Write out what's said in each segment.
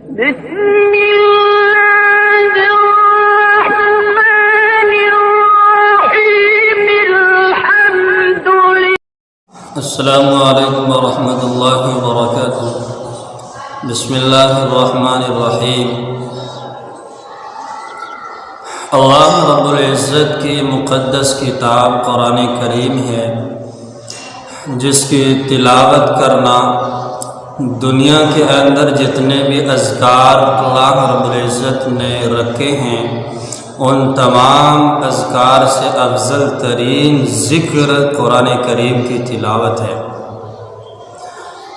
بسم الله الرحمن الرحيم الحمد لله. السلام علیکم ورحمۃ اللہ وبرکاتہ. بسم اللہ الرحمن الرحیم. اللہ رب العزت کی مقدس کتاب قرآن کریم ہے، جس کی تلاوت کرنا دنیا کے اندر جتنے بھی اذکار اللہ رب العزت نے رکھے ہیں ان تمام اذکار سے افضل ترین ذکر قرآن کریم کی تلاوت ہے.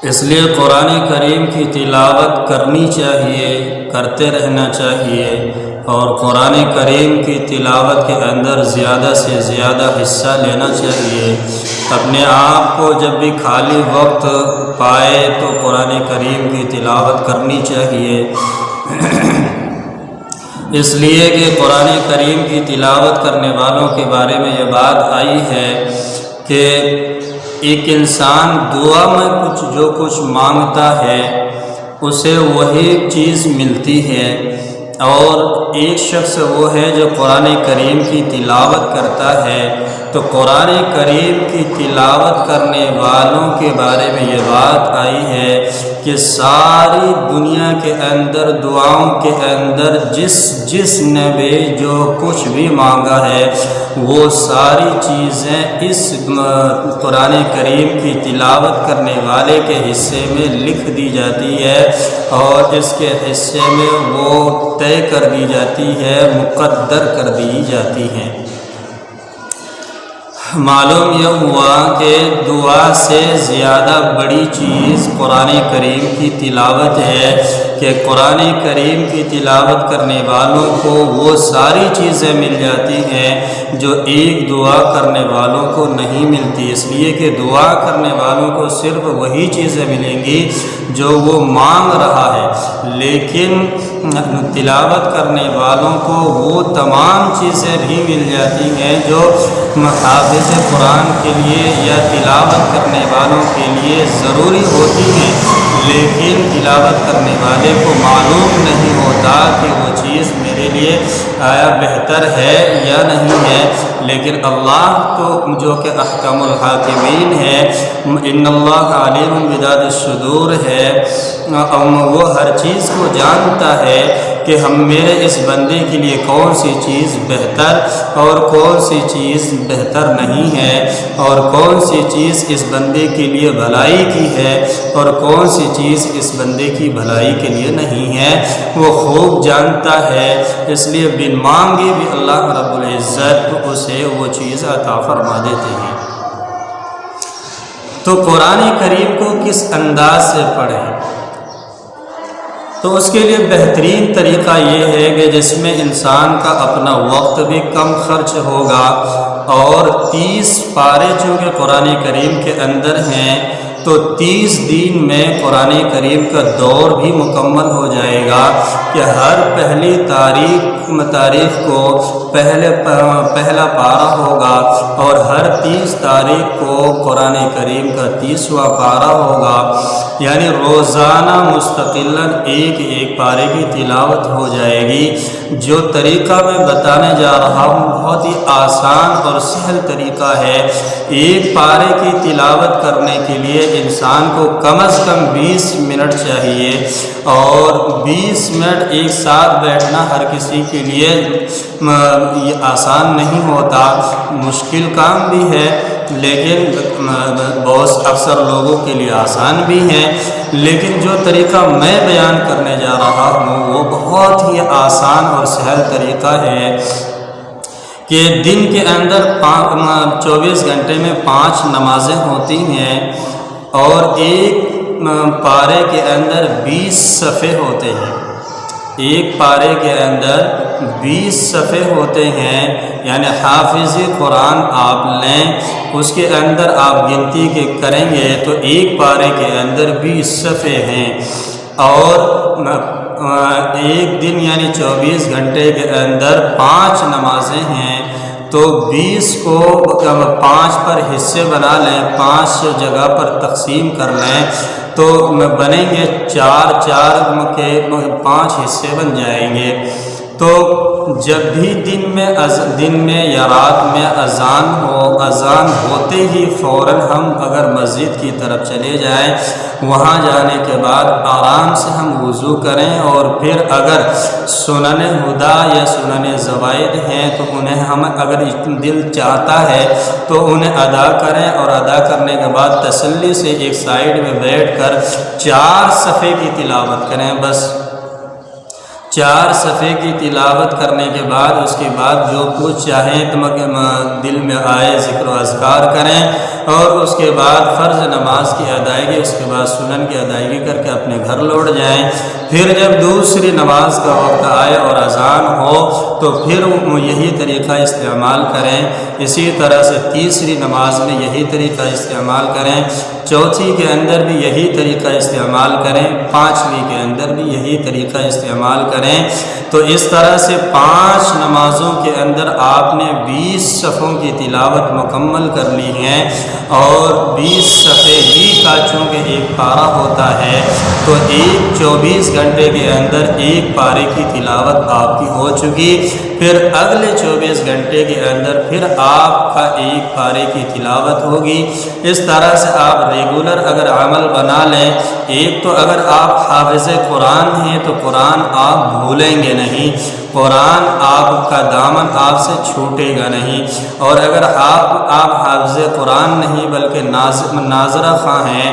اس لیے قرآن کریم کی تلاوت کرنی چاہیے، کرتے رہنا چاہیے، اور قرآن کریم کی تلاوت کے اندر زیادہ سے زیادہ حصہ لینا چاہیے. اپنے آپ کو جب بھی خالی وقت پائے تو قرآن کریم کی تلاوت کرنی چاہیے. اس لیے کہ قرآن کریم کی تلاوت کرنے والوں کے بارے میں یہ بات آئی ہے کہ ایک انسان دعا میں جو کچھ مانگتا ہے اسے وہی چیز ملتی ہے، اور ایک شخص وہ ہے جو قرآن کریم کی تلاوت کرتا ہے. تو قرآن کریم کی تلاوت کرنے والوں کے بارے میں یہ بات آئی ہے کہ ساری دنیا کے اندر دعاؤں کے اندر جس نے بھی جو کچھ بھی مانگا ہے وہ ساری چیزیں اس قرآن کریم کی تلاوت کرنے والے کے حصے میں لکھ دی جاتی ہے، اور اس کے حصے میں وہ طے کر دی جاتی ہے، مقدر کر دی جاتی ہیں. معلوم یہ ہوا کہ دعا سے زیادہ بڑی چیز قرآن کریم کی تلاوت ہے، کہ قرآن کریم کی تلاوت کرنے والوں کو وہ ساری چیزیں مل جاتی ہیں جو ایک دعا کرنے والوں کو نہیں ملتی. اس لیے کہ دعا کرنے والوں کو صرف وہی چیزیں ملیں گی جو وہ مانگ رہا ہے، لیکن تلاوت کرنے والوں کو وہ تمام چیزیں بھی مل جاتی ہیں جو حافظ قرآن کے لیے یا تلاوت کرنے والوں کے لیے ضروری ہوتی ہیں، لیکن تلاوت کرنے والے کو معلوم نہیں ہوتا کہ وہ چیز میرے لیے آیا بہتر ہے یا نہیں ہے. لیکن اللہ تو جو کہ احکم الحاکمین ہے، ان اللہ علیم بذات الصدور ہے، وہ ہر چیز کو جانتا ہے کہ میرے اس بندے کے لیے کون سی چیز بہتر اور کون سی چیز بہتر نہیں ہے، اور کون سی چیز اس بندے کے لیے بھلائی کی ہے اور کون سی چیز اس بندے کی بھلائی کے لیے نہیں ہے. وہ خوب جانتا ہے، اس لیے بن مانگے بھی اللہ رب العزت اسے وہ چیز عطا فرما دیتے ہیں. تو قرآن کریم کو کس انداز سے پڑھیں؟ تو اس کے لیے بہترین طریقہ یہ ہے کہ جس میں انسان کا اپنا وقت بھی کم خرچ ہوگا، اور 30 پارے چونکہ قرآن کریم کے اندر ہیں تو 30 دن میں قرآن کریم کا دور بھی مکمل ہو جائے گا، کہ ہر پہلی تاریخ کو پہلا پارہ ہوگا، اور ہر 30 تاریخ کو قرآن کریم کا 30واں پارہ ہوگا. یعنی روزانہ مستقلاً ایک پارے کی تلاوت ہو جائے گی. جو طریقہ میں بتانے جا رہا ہوں بہت ہی آسان اور سہل طریقہ ہے. ایک پارے کی تلاوت کرنے کے لیے انسان کو کم از کم 20 منٹ چاہیے، اور 20 منٹ ایک ساتھ بیٹھنا ہر کسی کے لیے یہ آسان نہیں ہوتا، مشکل کام بھی ہے، لیکن بہت اکثر لوگوں کے لیے آسان بھی ہے. لیکن جو طریقہ میں بیان کرنے جا رہا ہوں وہ بہت ہی آسان اور سہل طریقہ ہے، کہ دن کے اندر 24 گھنٹے میں 5 نمازیں ہوتی ہیں، اور ایک پارے کے اندر 20 صفحے ہوتے ہیں. ایک پارے کے اندر 20 صفحے ہوتے ہیں، یعنی حافظ قرآن آپ لیں، اس کے اندر آپ گنتی کے کریں گے تو ایک پارے کے اندر 20 صفحے ہیں، اور ایک دن یعنی 24 گھنٹے کے اندر 5 نمازیں ہیں. تو 20 کو 5 پر حصے بنا لیں، 5 جگہ پر تقسیم کر لیں، تو بنیں گے 4 کے 5 حصے بن جائیں گے۔ تو جب بھی دن میں یا رات میں اذان ہوتے ہی فوراً ہم اگر مسجد کی طرف چلے جائیں، وہاں جانے کے بعد آرام سے ہم وضو کریں، اور پھر اگر سنن ہدا یا سنن زوائد ہیں تو انہیں ہم اگر دل چاہتا ہے تو انہیں ادا کریں، اور ادا کرنے کے بعد تسلی سے ایک سائیڈ میں بیٹھ کر 4 صفحے کی تلاوت کریں۔ بس 4 صفحے کی تلاوت کرنے کے بعد اس کے بعد جو کچھ چاہیں دل میں آئے ذکر و اذکار کریں، اور اس کے بعد فرض نماز کی ادائیگی، اس کے بعد سنن کی ادائیگی کر کے اپنے گھر لوٹ جائیں۔ پھر جب دوسری نماز کا وقت آئے اور اذان ہو تو پھر یہی طریقہ استعمال کریں۔ اسی طرح سے تیسری نماز میں یہی طریقہ استعمال کریں، چوتھی کے اندر بھی یہی طریقہ استعمال کریں، 5ویں کے اندر بھی یہی طریقہ استعمال کریں۔ تو اس طرح سے 5 نمازوں کے اندر آپ نے 20 صفوں کی تلاوت مکمل کر لی ہے، اور 20 صفحے ہی کا چونکہ ایک پارہ ہوتا ہے تو 24 گھنٹے کے اندر ایک پارے کی تلاوت آپ کی ہو چکی۔ پھر اگلے 24 گھنٹے کے اندر پھر آپ کا ایک پارے کی تلاوت ہوگی۔ اس طرح سے آپ ریگولر اگر عمل بنا لیں، ایک تو اگر آپ حافظ قرآن ہیں تو قرآن آپ بھولیں گے نہیں، قرآن آپ کا دامن آپ سے چھوٹے گا نہیں، اور اگر آپ حافظ قرآن نہیں بلکہ ناظرہ خواں ہیں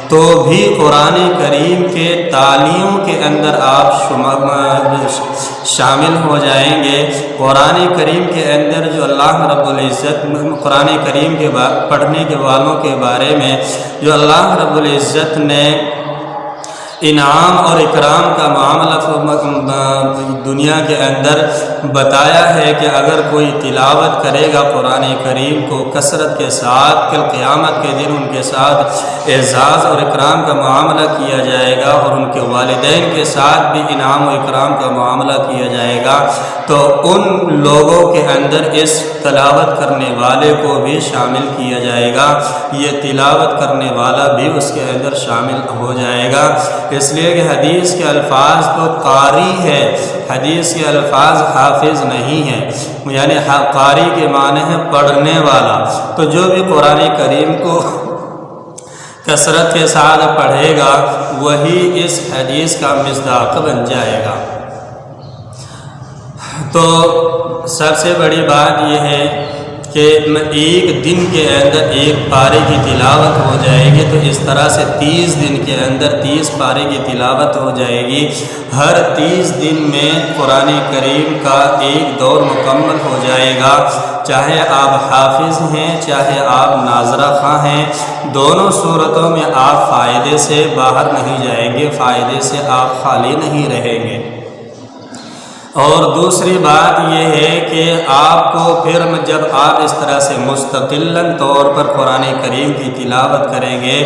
تو بھی قرآن کریم کے تعلیموں کے اندر آپ شامل ہو جائیں گے۔ قرآن کریم کے اندر جو اللہ رب العزت قرآن کریم کے پڑھنے کے والوں کے بارے میں جو اللہ رب العزت نے انعام اور اکرام کا معاملہ دنیا کے اندر بتایا ہے کہ اگر کوئی تلاوت کرے گا قرآن کریم کو کثرت کے ساتھ، کل قیامت کے دن ان کے ساتھ اعزاز اور اکرام کا معاملہ کیا جائے گا، اور ان کے والدین کے ساتھ بھی انعام و اکرام کا معاملہ کیا جائے گا۔ تو ان لوگوں کے اندر اس تلاوت کرنے والے کو بھی شامل کیا جائے گا، یہ تلاوت کرنے والا بھی اس کے اندر شامل ہو جائے گا۔ اس لیے کہ حدیث کے الفاظ تو قاری ہے، حدیث کے الفاظ حافظ نہیں ہیں، یعنی قاری کے معنی ہے پڑھنے والا۔ تو جو بھی قرآن کریم کو کثرت کے ساتھ پڑھے گا وہی اس حدیث کا مصداق بن جائے گا۔ تو سب سے بڑی بات یہ ہے کہ ایک دن کے اندر ایک پارے کی تلاوت ہو جائے گی، تو اس طرح سے 30 دن کے اندر 30 پارے کی تلاوت ہو جائے گی۔ ہر 30 دن میں قرآن کریم کا ایک دور مکمل ہو جائے گا، چاہے آپ حافظ ہیں چاہے آپ ناظرہ خواں ہیں، دونوں صورتوں میں آپ فائدے سے باہر نہیں جائیں گے، فائدے سے آپ خالی نہیں رہیں گے۔ اور دوسری بات یہ ہے کہ آپ کو پھر جب آپ اس طرح سے مستقلاً طور پر قرآن کریم کی تلاوت کریں گے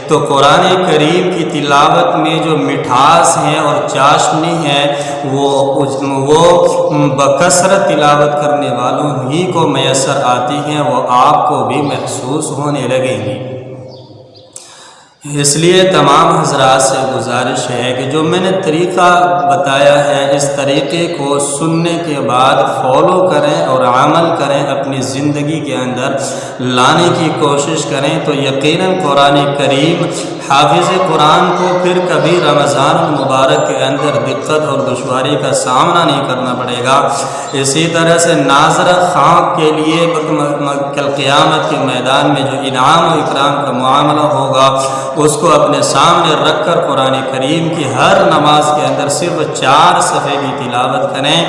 تو قرآن کریم کی تلاوت میں جو مٹھاس ہے اور چاشنی ہے وہ بکثرت تلاوت کرنے والوں ہی کو میسر آتی ہیں، وہ آپ کو بھی محسوس ہونے لگیں گی۔ اس لیے تمام حضرات سے گزارش ہے کہ جو میں نے طریقہ بتایا ہے اس طریقے کو سننے کے بعد فالو کریں اور عمل کریں، اپنی زندگی کے اندر لانے کی کوشش کریں، تو یقیناً قرآن کریم حافظ قرآن کو پھر کبھی رمضان المبارک کے اندر دقت اور دشواری کا سامنا نہیں کرنا پڑے گا۔ اسی طرح سے ناظرہ خواں کے لیے کل قیامت کے میدان میں جو انعام و اکرام کا معاملہ ہوگا اس کو اپنے سامنے رکھ کر قرآن کریم کی ہر نماز کے اندر صرف 4 صفحے کی تلاوت کریں،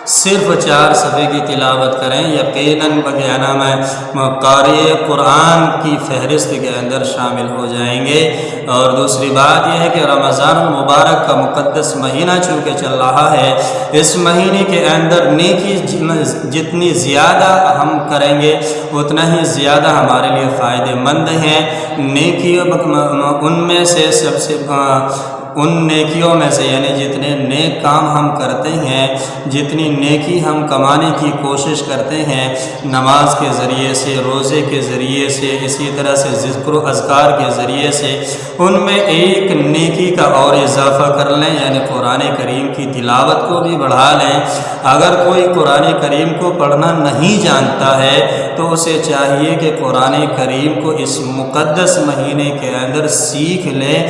صرف 4 صفحے کی تلاوت کریں، یقیناً بغیانہ میں قاری قرآن کی فہرست کے اندر شامل ہو جائیں گے۔ اور دوسری بات یہ ہے کہ رمضان المبارک کا مقدس مہینہ چونکہ چل رہا ہے، اس مہینے کے اندر نیکی جتنی زیادہ ہم کریں گے اتنا ہی زیادہ ہمارے لیے فائدہ مند ہیں۔ نیکی ان میں سے ان نیکیوں میں سے، یعنی جتنے نیک کام ہم کرتے ہیں، جتنی نیکی ہم کمانے کی کوشش کرتے ہیں نماز کے ذریعے سے، روزے کے ذریعے سے، اسی طرح سے ذکر و اذکار کے ذریعے سے، ان میں ایک نیکی کا اور اضافہ کر لیں، یعنی قرآن کریم کی تلاوت کو بھی بڑھا لیں۔ اگر کوئی قرآن کریم کو پڑھنا نہیں جانتا ہے تو اسے چاہیے کہ قرآن کریم کو اس مقدس مہینے کے اندر سیکھ لیں،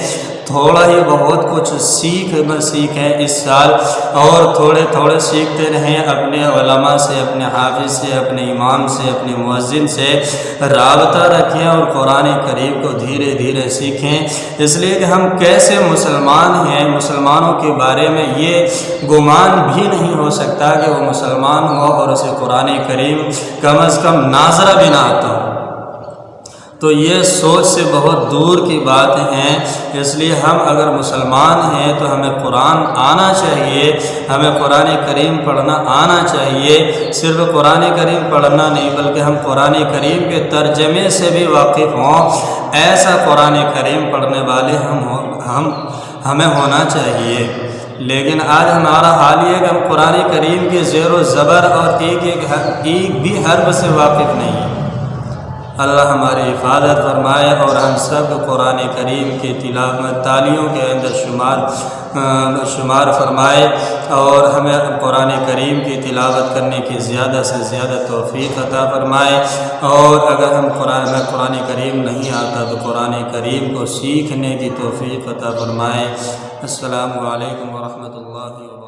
تھوڑا ہی بہت کچھ سیکھیں اس سال، اور تھوڑے تھوڑے سیکھتے رہیں، اپنے علماء سے، اپنے حافظ سے، اپنے امام سے، اپنے مؤذن سے رابطہ رکھیں اور قرآن کریم کو دھیرے دھیرے سیکھیں، اس لیے کہ ہم کیسے مسلمان ہیں، مسلمانوں کے بارے میں یہ گمان بھی نہیں ہو سکتا کہ وہ مسلمان ہو اور اسے قرآن کریم کم از کم ناظرہ بھی نہ آتا ہو، تو یہ سوچ سے بہت دور کی بات ہیں۔ اس لیے ہم اگر مسلمان ہیں تو ہمیں قرآن آنا چاہیے، ہمیں قرآن کریم پڑھنا آنا چاہیے، صرف قرآن کریم پڑھنا نہیں بلکہ ہم قرآن کریم کے ترجمے سے بھی واقف ہوں، ایسا قرآن کریم پڑھنے والے ہمیں ہونا چاہیے۔ لیکن آج ہمارا حال یہ ہے کہ ہم قرآن کریم کے زیر و زبر اور ایک بھی حرف سے واقف نہیں ہیں۔ اللہ ہماری حفاظت فرمائے اور ہم سب قرآن کریم کی تلاوت تالیوں کے اندر شمار فرمائے، اور ہمیں قرآن کریم کی تلاوت کرنے کی زیادہ سے زیادہ توفیق عطا فرمائے، اور اگر قرآن کریم نہیں آتا تو قرآن کریم کو سیکھنے کی توفیق عطا فرمائے۔ السلام علیکم ورحمۃ اللہ وبرکاتہ۔